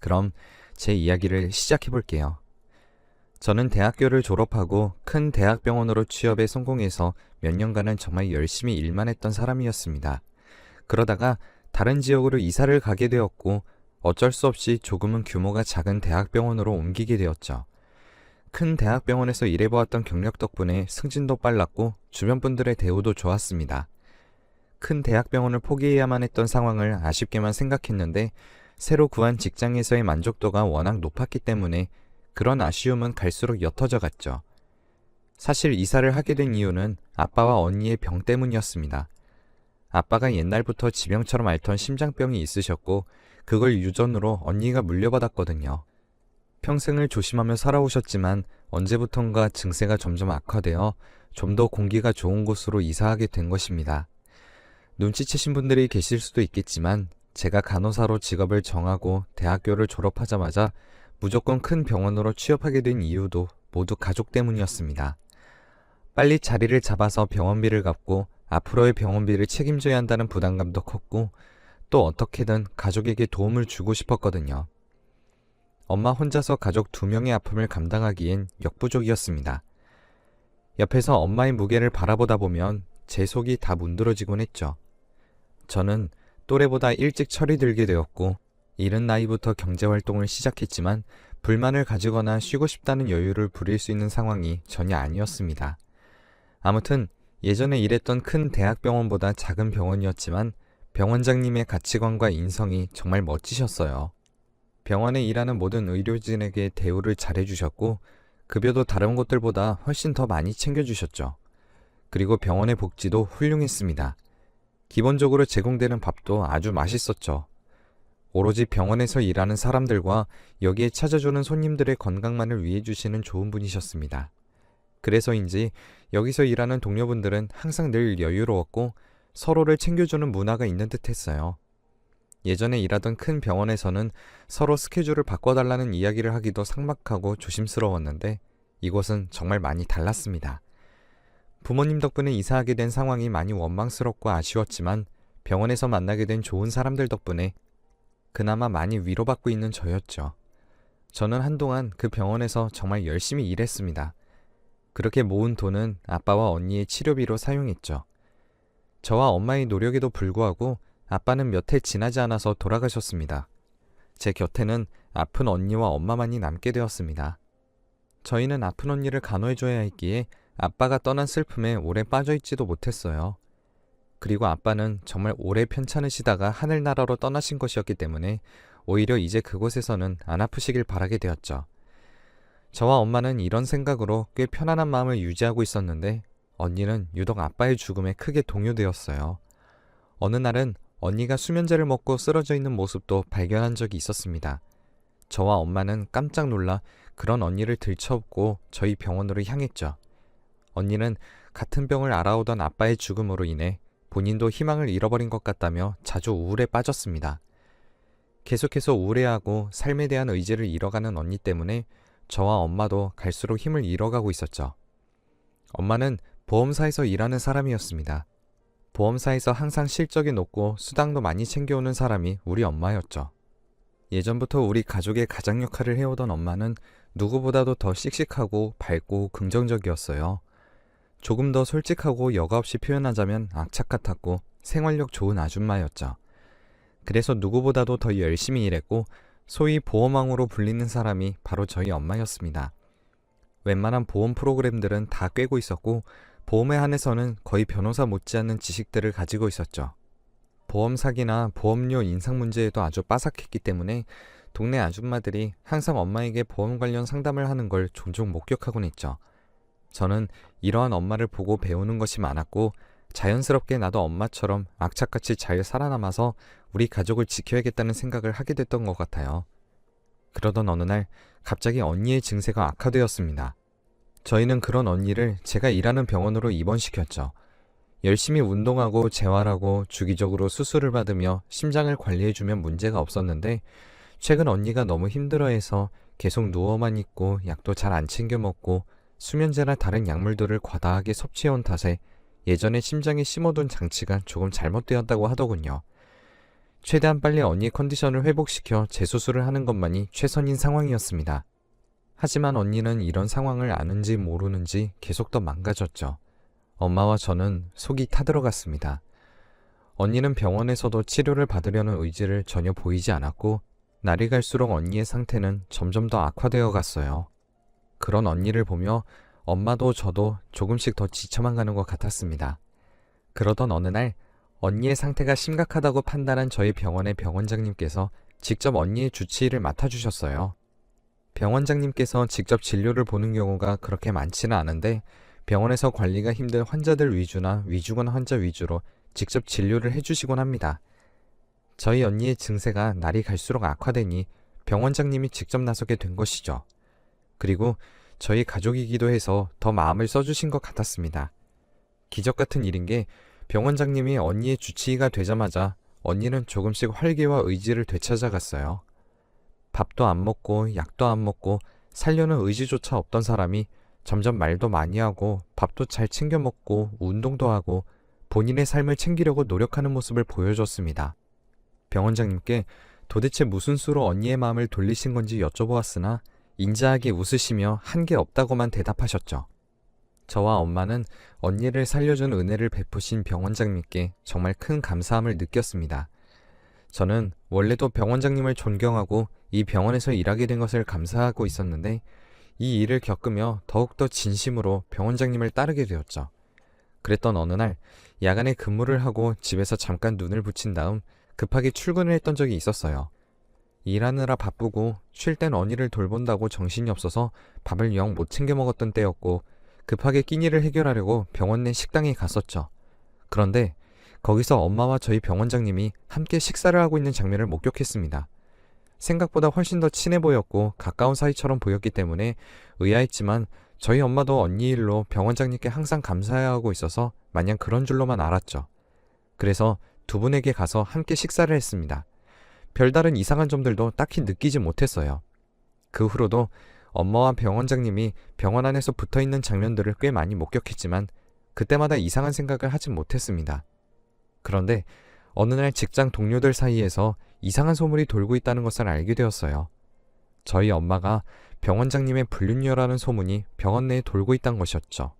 그럼 제 이야기를 시작해 볼게요. 저는 대학교를 졸업하고 큰 대학병원으로 취업에 성공해서 몇 년간은 정말 열심히 일만 했던 사람이었습니다. 그러다가 다른 지역으로 이사를 가게 되었고 어쩔 수 없이 조금은 규모가 작은 대학병원으로 옮기게 되었죠. 큰 대학병원에서 일해보았던 경력 덕분에 승진도 빨랐고 주변 분들의 대우도 좋았습니다. 큰 대학병원을 포기해야만 했던 상황을 아쉽게만 생각했는데 새로 구한 직장에서의 만족도가 워낙 높았기 때문에 그런 아쉬움은 갈수록 옅어져 갔죠. 사실 이사를 하게 된 이유는 아빠와 언니의 병 때문이었습니다. 아빠가 옛날부터 지병처럼 앓던 심장병이 있으셨고 그걸 유전으로 언니가 물려받았거든요. 평생을 조심하며 살아오셨지만 언제부턴가 증세가 점점 악화되어 좀 더 공기가 좋은 곳으로 이사하게 된 것입니다. 눈치채신 분들이 계실 수도 있겠지만 제가 간호사로 직업을 정하고 대학교를 졸업하자마자 무조건 큰 병원으로 취업하게 된 이유도 모두 가족 때문이었습니다. 빨리 자리를 잡아서 병원비를 갚고 앞으로의 병원비를 책임져야 한다는 부담감도 컸고 또 어떻게든 가족에게 도움을 주고 싶었거든요. 엄마 혼자서 가족 2명의 아픔을 감당하기엔 역부족이었습니다. 옆에서 엄마의 무게를 바라보다 보면 제 속이 다 문드러지곤 했죠. 저는 또래보다 일찍 철이 들게 되었고 이른 나이부터 경제활동을 시작했지만 불만을 가지거나 쉬고 싶다는 여유를 부릴 수 있는 상황이 전혀 아니었습니다. 아무튼 예전에 일했던 큰 대학병원보다 작은 병원이었지만 병원장님의 가치관과 인성이 정말 멋지셨어요. 병원에 일하는 모든 의료진에게 대우를 잘해주셨고 급여도 다른 곳들보다 훨씬 더 많이 챙겨주셨죠. 그리고 병원의 복지도 훌륭했습니다. 기본적으로 제공되는 밥도 아주 맛있었죠. 오로지 병원에서 일하는 사람들과 여기에 찾아주는 손님들의 건강만을 위해 주시는 좋은 분이셨습니다. 그래서인지 여기서 일하는 동료분들은 항상 늘 여유로웠고 서로를 챙겨주는 문화가 있는 듯 했어요. 예전에 일하던 큰 병원에서는 서로 스케줄을 바꿔달라는 이야기를 하기도 삭막하고 조심스러웠는데 이곳은 정말 많이 달랐습니다. 부모님 덕분에 이사하게 된 상황이 많이 원망스럽고 아쉬웠지만 병원에서 만나게 된 좋은 사람들 덕분에 그나마 많이 위로받고 있는 저였죠. 저는 한동안 그 병원에서 정말 열심히 일했습니다. 그렇게 모은 돈은 아빠와 언니의 치료비로 사용했죠. 저와 엄마의 노력에도 불구하고 아빠는 몇 해 지나지 않아서 돌아가셨습니다. 제 곁에는 아픈 언니와 엄마만이 남게 되었습니다. 저희는 아픈 언니를 간호해줘야 했기에 아빠가 떠난 슬픔에 오래 빠져있지도 못했어요. 그리고 아빠는 정말 오래 편찮으시다가 하늘나라로 떠나신 것이었기 때문에 오히려 이제 그곳에서는 안 아프시길 바라게 되었죠. 저와 엄마는 이런 생각으로 꽤 편안한 마음을 유지하고 있었는데 언니는 유독 아빠의 죽음에 크게 동요되었어요. 어느 날은 언니가 수면제를 먹고 쓰러져 있는 모습도 발견한 적이 있었습니다. 저와 엄마는 깜짝 놀라 그런 언니를 들쳐업고 저희 병원으로 향했죠. 언니는 같은 병을 앓아오던 아빠의 죽음으로 인해 본인도 희망을 잃어버린 것 같다며 자주 우울에 빠졌습니다. 계속해서 우울해하고 삶에 대한 의지를 잃어가는 언니 때문에 저와 엄마도 갈수록 힘을 잃어가고 있었죠. 엄마는 보험사에서 일하는 사람이었습니다. 보험사에서 항상 실적이 높고 수당도 많이 챙겨오는 사람이 우리 엄마였죠. 예전부터 우리 가족의 가장 역할을 해오던 엄마는 누구보다도 더 씩씩하고 밝고 긍정적이었어요. 조금 더 솔직하고 여과 없이 표현하자면 악착 같았고 생활력 좋은 아줌마였죠. 그래서 누구보다도 더 열심히 일했고 소위 보험왕으로 불리는 사람이 바로 저희 엄마였습니다. 웬만한 보험 프로그램들은 다 꿰고 있었고 보험에 한해서는 거의 변호사 못지않는 지식들을 가지고 있었죠. 보험 사기나 보험료 인상 문제에도 아주 빠삭했기 때문에 동네 아줌마들이 항상 엄마에게 보험 관련 상담을 하는 걸 종종 목격하곤 했죠. 저는 이러한 엄마를 보고 배우는 것이 많았고 자연스럽게 나도 엄마처럼 악착같이 잘 살아남아서 우리 가족을 지켜야겠다는 생각을 하게 됐던 것 같아요. 그러던 어느 날 갑자기 언니의 증세가 악화되었습니다. 저희는 그런 언니를 제가 일하는 병원으로 입원시켰죠. 열심히 운동하고 재활하고 주기적으로 수술을 받으며 심장을 관리해주면 문제가 없었는데 최근 언니가 너무 힘들어해서 계속 누워만 있고 약도 잘 안 챙겨 먹고 수면제나 다른 약물들을 과다하게 섭취해온 탓에 예전에 심장에 심어둔 장치가 조금 잘못되었다고 하더군요. 최대한 빨리 언니의 컨디션을 회복시켜 재수술을 하는 것만이 최선인 상황이었습니다. 하지만 언니는 이런 상황을 아는지 모르는지 계속 더 망가졌죠. 엄마와 저는 속이 타들어갔습니다. 언니는 병원에서도 치료를 받으려는 의지를 전혀 보이지 않았고 날이 갈수록 언니의 상태는 점점 더 악화되어 갔어요. 그런 언니를 보며 엄마도 저도 조금씩 더 지쳐만 가는 것 같았습니다. 그러던 어느 날 언니의 상태가 심각하다고 판단한 저희 병원의 병원장님께서 직접 언니의 주치의를 맡아주셨어요. 병원장님께서 직접 진료를 보는 경우가 그렇게 많지는 않은데 병원에서 관리가 힘든 환자들 위주나 위중한 환자 위주로 직접 진료를 해주시곤 합니다. 저희 언니의 증세가 날이 갈수록 악화되니 병원장님이 직접 나서게 된 것이죠. 그리고 저희 가족이기도 해서 더 마음을 써주신 것 같았습니다. 기적 같은 일인 게 병원장님이 언니의 주치의가 되자마자 언니는 조금씩 활기와 의지를 되찾아갔어요. 밥도 안 먹고 약도 안 먹고 살려는 의지조차 없던 사람이 점점 말도 많이 하고 밥도 잘 챙겨 먹고 운동도 하고 본인의 삶을 챙기려고 노력하는 모습을 보여줬습니다. 병원장님께 도대체 무슨 수로 언니의 마음을 돌리신 건지 여쭤보았으나 인자하게 웃으시며 한 게 없다고만 대답하셨죠. 저와 엄마는 언니를 살려준 은혜를 베푸신 병원장님께 정말 큰 감사함을 느꼈습니다. 저는 원래도 병원장님을 존경하고 이 병원에서 일하게 된 것을 감사하고 있었는데 이 일을 겪으며 더욱더 진심으로 병원장님을 따르게 되었죠. 그랬던 어느 날 야간에 근무를 하고 집에서 잠깐 눈을 붙인 다음 급하게 출근을 했던 적이 있었어요. 일하느라 바쁘고 쉴 땐 언니를 돌본다고 정신이 없어서 밥을 영 못 챙겨 먹었던 때였고 급하게 끼니를 해결하려고 병원 내 식당에 갔었죠. 그런데 거기서 엄마와 저희 병원장님이 함께 식사를 하고 있는 장면을 목격했습니다. 생각보다 훨씬 더 친해 보였고 가까운 사이처럼 보였기 때문에 의아했지만 저희 엄마도 언니 일로 병원장님께 항상 감사해야 하고 있어서 마냥 그런 줄로만 알았죠. 그래서 두 분에게 가서 함께 식사를 했습니다. 별다른 이상한 점들도 딱히 느끼지 못했어요. 그 후로도 엄마와 병원장님이 병원 안에서 붙어있는 장면들을 꽤 많이 목격했지만 그때마다 이상한 생각을 하진 못했습니다. 그런데 어느 날 직장 동료들 사이에서 이상한 소문이 돌고 있다는 것을 알게 되었어요. 저희 엄마가 병원장님의 불륜녀라는 소문이 병원 내에 돌고 있다는 것이었죠.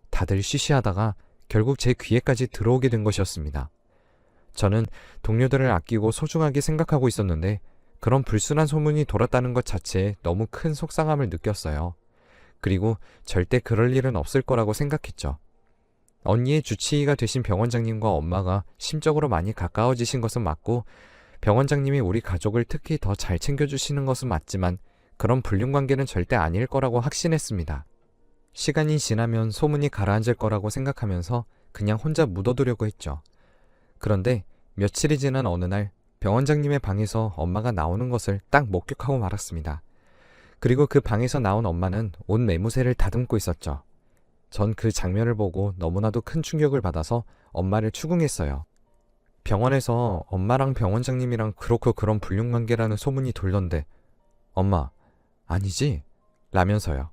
다들 쉬쉬하다가 결국 제 귀에까지 들어오게 된 것이었습니다. 저는 동료들을 아끼고 소중하게 생각하고 있었는데 그런 불순한 소문이 돌았다는 것 자체에 너무 큰 속상함을 느꼈어요. 그리고 절대 그럴 일은 없을 거라고 생각했죠. 언니의 주치의가 되신 병원장님과 엄마가 심적으로 많이 가까워지신 것은 맞고 병원장님이 우리 가족을 특히 더 잘 챙겨주시는 것은 맞지만 그런 불륜관계는 절대 아닐 거라고 확신했습니다. 시간이 지나면 소문이 가라앉을 거라고 생각하면서 그냥 혼자 묻어두려고 했죠. 그런데 며칠이 지난 어느 날 병원장님의 방에서 엄마가 나오는 것을 딱 목격하고 말았습니다. 그리고 그 방에서 나온 엄마는 옷 매무새를 다듬고 있었죠. 전 그 장면을 보고 너무나도 큰 충격을 받아서 엄마를 추궁했어요. 병원에서 엄마랑 병원장님이랑 그렇고 그런 불륜관계라는 소문이 돌던데 엄마, 아니지? 라면서요.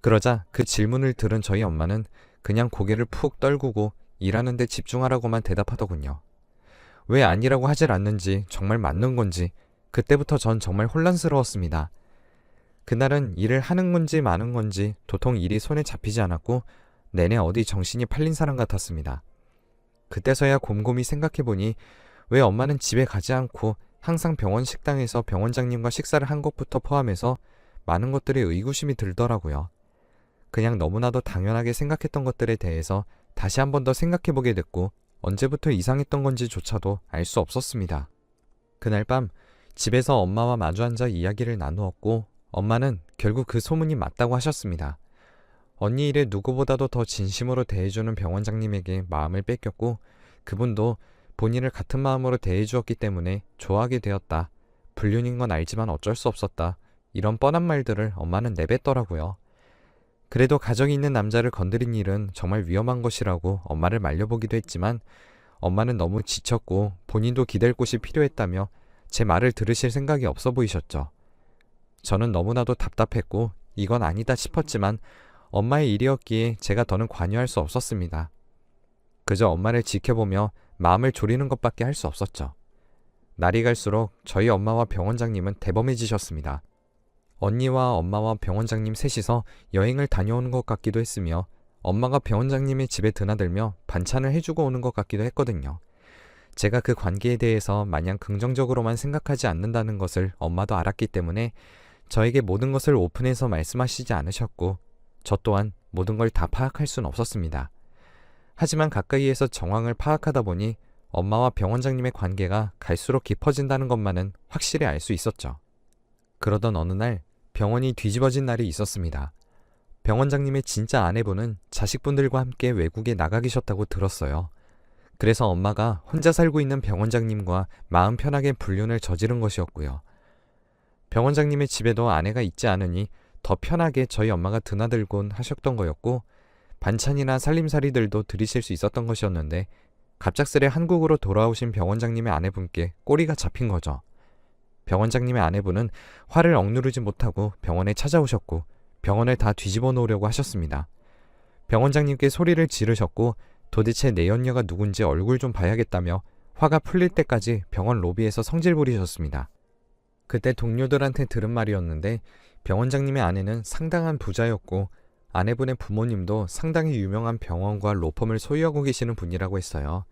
그러자 그 질문을 들은 저희 엄마는 그냥 고개를 푹 떨구고 일하는 데 집중하라고만 대답하더군요. 왜 아니라고 하질 않는지 정말 맞는 건지 그때부터 전 정말 혼란스러웠습니다. 그날은 일을 하는 건지 마는 건지 도통 일이 손에 잡히지 않았고 내내 어디 정신이 팔린 사람 같았습니다. 그때서야 곰곰이 생각해보니 왜 엄마는 집에 가지 않고 항상 병원 식당에서 병원장님과 식사를 한 것부터 포함해서 많은 것들에 의구심이 들더라고요. 그냥 너무나도 당연하게 생각했던 것들에 대해서 다시 한 번 더 생각해보게 됐고 언제부터 이상했던 건지조차도 알 수 없었습니다. 그날 밤 집에서 엄마와 마주 앉아 이야기를 나누었고 엄마는 결국 그 소문이 맞다고 하셨습니다. 언니 일에 누구보다도 더 진심으로 대해주는 병원장님에게 마음을 뺏겼고 그분도 본인을 같은 마음으로 대해주었기 때문에 좋아하게 되었다. 불륜인 건 알지만 어쩔 수 없었다. 이런 뻔한 말들을 엄마는 내뱉더라고요. 그래도 가정이 있는 남자를 건드린 일은 정말 위험한 것이라고 엄마를 말려보기도 했지만 엄마는 너무 지쳤고 본인도 기댈 곳이 필요했다며 제 말을 들으실 생각이 없어 보이셨죠. 저는 너무나도 답답했고 이건 아니다 싶었지만 엄마의 일이었기에 제가 더는 관여할 수 없었습니다. 그저 엄마를 지켜보며 마음을 졸이는 것밖에 할 수 없었죠. 날이 갈수록 저희 엄마와 병원장님은 대범해지셨습니다. 언니와 엄마와 병원장님 셋이서 여행을 다녀오는 것 같기도 했으며 엄마가 병원장님의 집에 드나들며 반찬을 해주고 오는 것 같기도 했거든요. 제가 그 관계에 대해서 마냥 긍정적으로만 생각하지 않는다는 것을 엄마도 알았기 때문에 저에게 모든 것을 오픈해서 말씀하시지 않으셨고 저 또한 모든 걸 다 파악할 수는 없었습니다. 하지만 가까이에서 정황을 파악하다 보니 엄마와 병원장님의 관계가 갈수록 깊어진다는 것만은 확실히 알 수 있었죠. 그러던 어느 날 병원이 뒤집어진 날이 있었습니다. 병원장님의 진짜 아내분은 자식분들과 함께 외국에 나가 계셨다고 들었어요. 그래서 엄마가 혼자 살고 있는 병원장님과 마음 편하게 불륜을 저지른 것이었고요. 병원장님의 집에도 아내가 있지 않으니 더 편하게 저희 엄마가 드나들곤 하셨던 거였고 반찬이나 살림살이들도 들이실 수 있었던 것이었는데 갑작스레 한국으로 돌아오신 병원장님의 아내분께 꼬리가 잡힌 거죠. 병원장님의 아내분은 화를 억누르지 못하고 병원에 찾아오셨고 병원을 다 뒤집어 놓으려고 하셨습니다. 병원장님께 소리를 지르셨고 도대체 내 연녀가 누군지 얼굴 좀 봐야겠다며 화가 풀릴 때까지 병원 로비에서 성질 부리셨습니다. 그때 동료들한테 들은 말이었는데 병원장님의 아내는 상당한 부자였고 아내분의 부모님도 상당히 유명한 병원과 로펌을 소유하고 계시는 분이라고 했어요.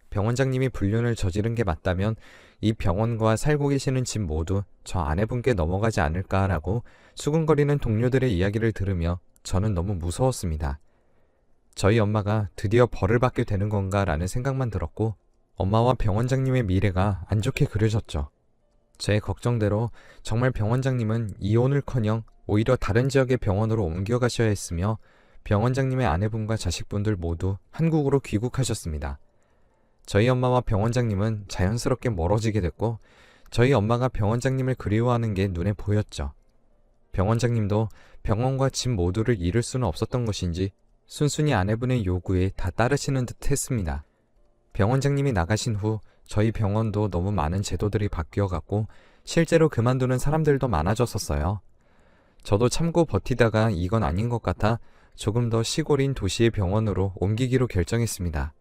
병원장님이 불륜을 저지른 게 맞다면 이 병원과 살고 계시는 집 모두 저 아내분께 넘어가지 않을까라고 수군거리는 동료들의 이야기를 들으며 저는 너무 무서웠습니다. 저희 엄마가 드디어 벌을 받게 되는 건가라는 생각만 들었고 엄마와 병원장님의 미래가 안 좋게 그려졌죠. 제 걱정대로 정말 병원장님은 이혼을커녕 오히려 다른 지역의 병원으로 옮겨가셔야 했으며 병원장님의 아내분과 자식분들 모두 한국으로 귀국하셨습니다. 저희 엄마와 병원장님은 자연스럽게 멀어지게 됐고 저희 엄마가 병원장님을 그리워하는 게 눈에 보였죠. 병원장님도 병원과 집 모두를 잃을 수는 없었던 것인지 순순히 아내분의 요구에 다 따르시는 듯 했습니다. 병원장님이 나가신 후 저희 병원도 너무 많은 제도들이 바뀌어갔고 실제로 그만두는 사람들도 많아졌었어요. 저도 참고 버티다가 이건 아닌 것 같아 조금 더 시골인 도시의 병원으로 옮기기로 결정했습니다.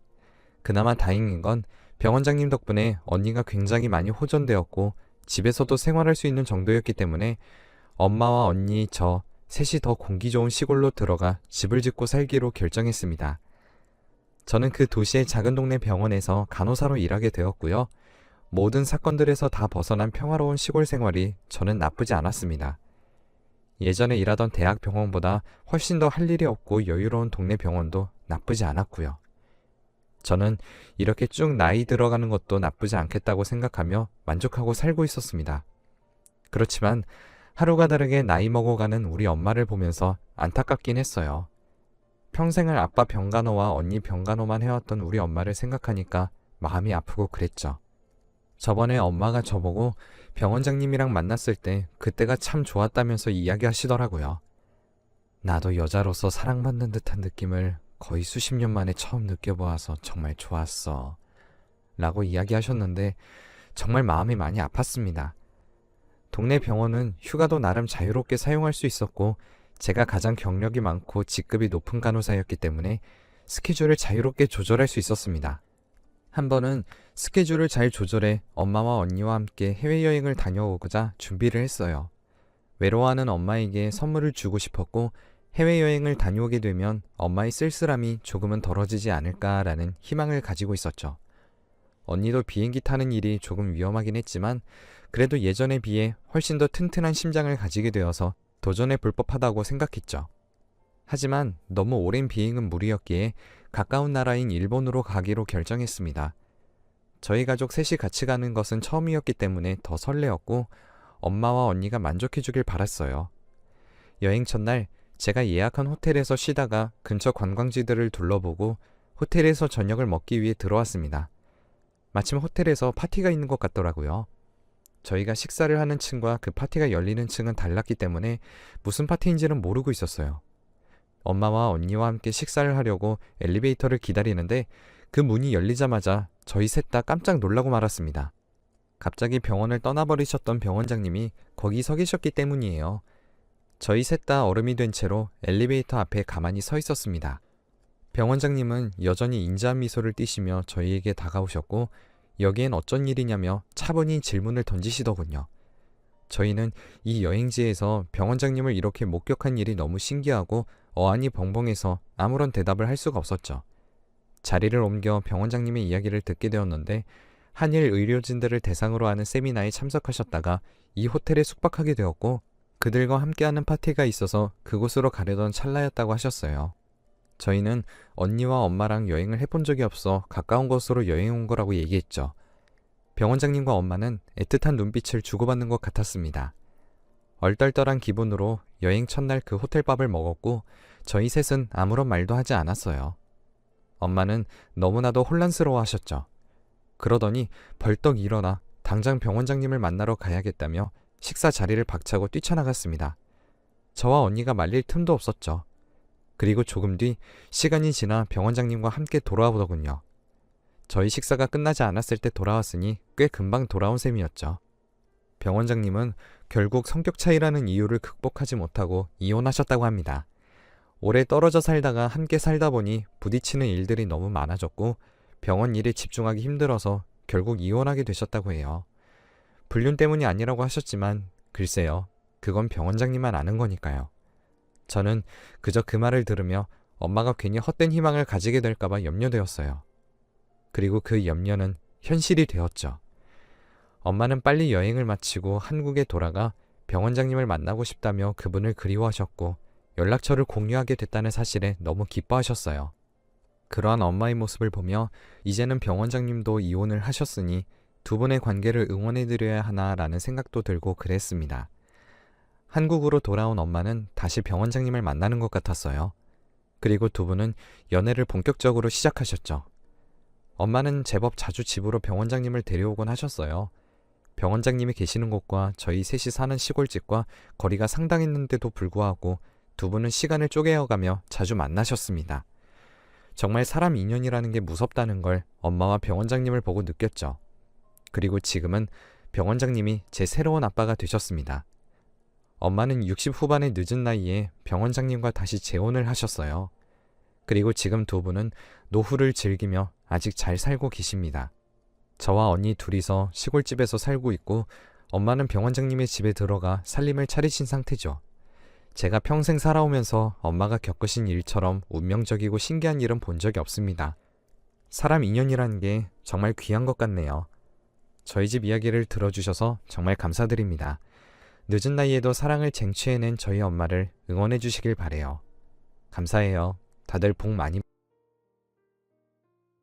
그나마 다행인 건 병원장님 덕분에 언니가 굉장히 많이 호전되었고 집에서도 생활할 수 있는 정도였기 때문에 엄마와 언니, 저 셋이 더 공기 좋은 시골로 들어가 집을 짓고 살기로 결정했습니다. 저는 그 도시의 작은 동네 병원에서 간호사로 일하게 되었고요. 모든 사건들에서 다 벗어난 평화로운 시골 생활이 저는 나쁘지 않았습니다. 예전에 일하던 대학 병원보다 훨씬 더 할 일이 없고 여유로운 동네 병원도 나쁘지 않았고요. 저는 이렇게 쭉 나이 들어가는 것도 나쁘지 않겠다고 생각하며 만족하고 살고 있었습니다. 그렇지만 하루가 다르게 나이 먹어가는 우리 엄마를 보면서 안타깝긴 했어요. 평생을 아빠 병간호와 언니 병간호만 해왔던 우리 엄마를 생각하니까 마음이 아프고 그랬죠. 저번에 엄마가 저보고 병원장님이랑 만났을 때 그때가 참 좋았다면서 이야기하시더라고요. 나도 여자로서 사랑받는 듯한 느낌을 거의 수십 년 만에 처음 느껴보아서 정말 좋았어 라고 이야기하셨는데 정말 마음이 많이 아팠습니다. 동네 병원은 휴가도 나름 자유롭게 사용할 수 있었고 제가 가장 경력이 많고 직급이 높은 간호사였기 때문에 스케줄을 자유롭게 조절할 수 있었습니다. 한 번은 스케줄을 잘 조절해 엄마와 언니와 함께 해외여행을 다녀오고자 준비를 했어요. 외로워하는 엄마에게 선물을 주고 싶었고 해외여행을 다녀오게 되면 엄마의 쓸쓸함이 조금은 덜어지지 않을까라는 희망을 가지고 있었죠. 언니도 비행기 타는 일이 조금 위험하긴 했지만 그래도 예전에 비해 훨씬 더 튼튼한 심장을 가지게 되어서 도전해 볼 법하다고 생각했죠. 하지만 너무 오랜 비행은 무리였기에 가까운 나라인 일본으로 가기로 결정했습니다. 저희 가족 셋이 같이 가는 것은 처음이었기 때문에 더 설레었고 엄마와 언니가 만족해 주길 바랐어요. 여행 첫날 제가 예약한 호텔에서 쉬다가 근처 관광지들을 둘러보고 호텔에서 저녁을 먹기 위해 들어왔습니다. 마침 호텔에서 파티가 있는 것 같더라고요. 저희가 식사를 하는 층과 그 파티가 열리는 층은 달랐기 때문에 무슨 파티인지는 모르고 있었어요. 엄마와 언니와 함께 식사를 하려고 엘리베이터를 기다리는데 그 문이 열리자마자 저희 셋 다 깜짝 놀라고 말았습니다. 갑자기 병원을 떠나버리셨던 병원장님이 거기 서 계셨기 때문이에요. 저희 셋 다 얼음이 된 채로 엘리베이터 앞에 가만히 서 있었습니다. 병원장님은 여전히 인자한 미소를 띠시며 저희에게 다가오셨고 여기엔 어쩐 일이냐며 차분히 질문을 던지시더군요. 저희는 이 여행지에서 병원장님을 이렇게 목격한 일이 너무 신기하고 어안이 벙벙해서 아무런 대답을 할 수가 없었죠. 자리를 옮겨 병원장님의 이야기를 듣게 되었는데 한일 의료진들을 대상으로 하는 세미나에 참석하셨다가 이 호텔에 숙박하게 되었고 그들과 함께하는 파티가 있어서 그곳으로 가려던 찰나였다고 하셨어요. 저희는 언니와 엄마랑 여행을 해본 적이 없어 가까운 곳으로 여행 온 거라고 얘기했죠. 병원장님과 엄마는 애틋한 눈빛을 주고받는 것 같았습니다. 얼떨떨한 기분으로 여행 첫날 그 호텔밥을 먹었고 저희 셋은 아무런 말도 하지 않았어요. 엄마는 너무나도 혼란스러워 하셨죠. 그러더니 벌떡 일어나 당장 병원장님을 만나러 가야겠다며 식사 자리를 박차고 뛰쳐나갔습니다. 저와 언니가 말릴 틈도 없었죠. 그리고 조금 뒤 시간이 지나 병원장님과 함께 돌아와 보더군요. 저희 식사가 끝나지 않았을 때 돌아왔으니 꽤 금방 돌아온 셈이었죠. 병원장님은 결국 성격 차이라는 이유를 극복하지 못하고 이혼하셨다고 합니다. 오래 떨어져 살다가 함께 살다 보니 부딪히는 일들이 너무 많아졌고 병원 일에 집중하기 힘들어서 결국 이혼하게 되셨다고 해요. 불륜 때문이 아니라고 하셨지만 글쎄요, 그건 병원장님만 아는 거니까요. 저는 그저 그 말을 들으며 엄마가 괜히 헛된 희망을 가지게 될까봐 염려되었어요. 그리고 그 염려는 현실이 되었죠. 엄마는 빨리 여행을 마치고 한국에 돌아가 병원장님을 만나고 싶다며 그분을 그리워하셨고 연락처를 공유하게 됐다는 사실에 너무 기뻐하셨어요. 그러한 엄마의 모습을 보며 이제는 병원장님도 이혼을 하셨으니 두 분의 관계를 응원해드려야 하나라는 생각도 들고 그랬습니다. 한국으로 돌아온 엄마는 다시 병원장님을 만나는 것 같았어요. 그리고 두 분은 연애를 본격적으로 시작하셨죠. 엄마는 제법 자주 집으로 병원장님을 데려오곤 하셨어요. 병원장님이 계시는 곳과 저희 셋이 사는 시골집과 거리가 상당했는데도 불구하고 두 분은 시간을 쪼개어가며 자주 만나셨습니다. 정말 사람 인연이라는 게 무섭다는 걸 엄마와 병원장님을 보고 느꼈죠. 그리고 지금은 병원장님이 제 새로운 아빠가 되셨습니다. 엄마는 60 후반의 늦은 나이에 병원장님과 다시 재혼을 하셨어요. 그리고 지금 두 분은 노후를 즐기며 아직 잘 살고 계십니다. 저와 언니 둘이서 시골집에서 살고 있고 엄마는 병원장님의 집에 들어가 살림을 차리신 상태죠. 제가 평생 살아오면서 엄마가 겪으신 일처럼 운명적이고 신기한 일은 본 적이 없습니다. 사람 인연이라는 게 정말 귀한 것 같네요. 저희 집 이야기를 들어주셔서 정말 감사드립니다. 늦은 나이에도 사랑을 쟁취해낸 저희 엄마를 응원해 주시길 바래요. 감사해요. 다들 복 많이